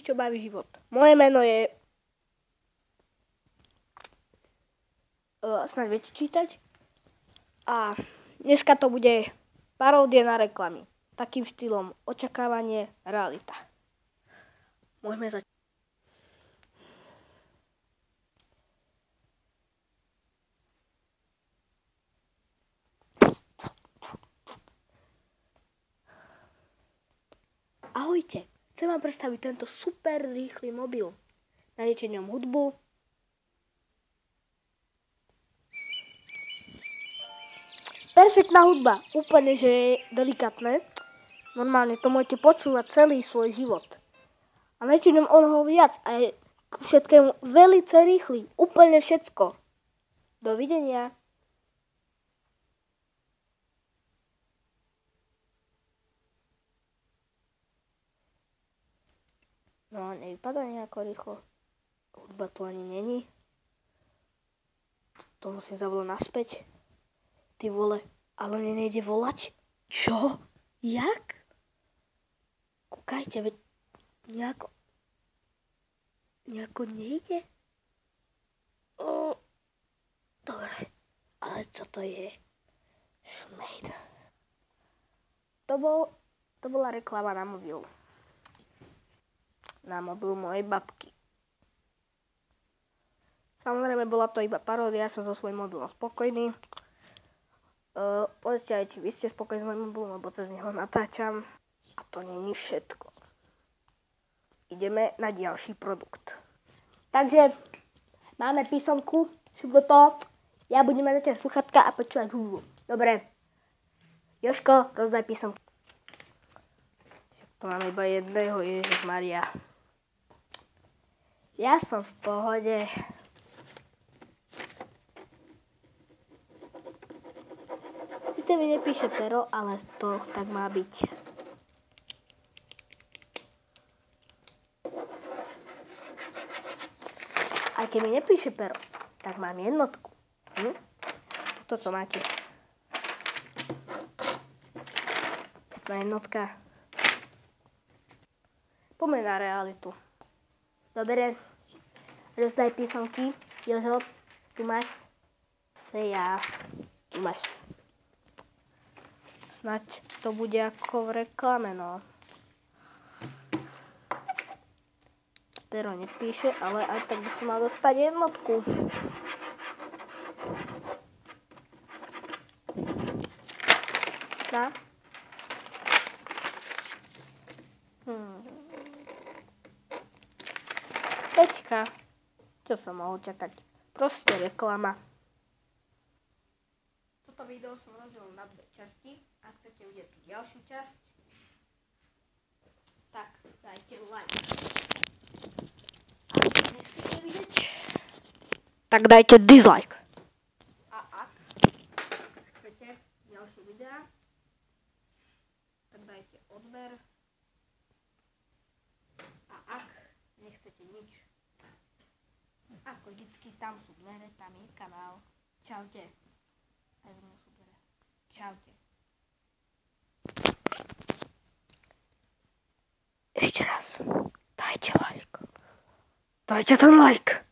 čo baví život. Moje meno je... Snáď viete čítať. A dneska to bude paródia na reklamy. Takým štýlom očakávanie, realita. Môžeme začať. Ahojte, chcem vám predstaviť tento super rýchly mobil. Nájdete v ňom hudbu, perfektná hudba, úplne, že je delikátne. Normálne to môžete počúvať celý svoj život. A nájdete v ňom onoho viac a je k všetkému velice rýchly, úplne všetko. Dovidenia. No, nevypadá nejako rýchlo. Hudba tu ani není. To musím zavolať naspäť. Ty vole, ale mne nejde volať? Čo? Jak? Kúkajte, veď nejako nejde? Dobre, ale čo to je? Šmejd. To bola reklama na mobil. Na mobil mojej babky. Samozrejme, bola to iba paródia, ja som so svojím mobilom spokojný. Povedzte aj, či vy ste spokojní s mojím mobilom, lebo cez neho natáčam. A to není všetko. Ideme na ďalší produkt. Takže máme písomku, všetko to. Ja budem mať zatiaľ sluchatka a počúvať hudbu. Dobre. Jožko, rozdaj písomku. To máme iba jedného, Ježišmaria. Ja som v pohode. Sice mi nepíše pero, ale to tak má byť. Aj keď mi nepíše pero, tak mám jednotku. Toto, co máte. Jasná jednotka. Poďme na realitu. Dobre, rozdaj písomky. Jožo, tu máš. Seja, tu máš. Snaď to bude ako v reklame, no. Pero nepíše, ale aj tak by som mal dostať jednotku. Na? Pečka. Čo som mohol čakať? Proste reklama. Toto video som rozdelil na dve časti. Ak chcete vidieť tú ďalšiu časť, tak dajte like. A ak nechcete vidieť, tak dajte dislike. A ak chcete ďalšie videá, tak dajte odber. A ak nechcete nič, ako vždycky, tam sú dvere, tam je kanál. Čaute. Aj z mňa sú dvere. Čaute. Ešte raz. Dajte like. Dajte ten like.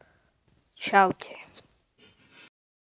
Čaute.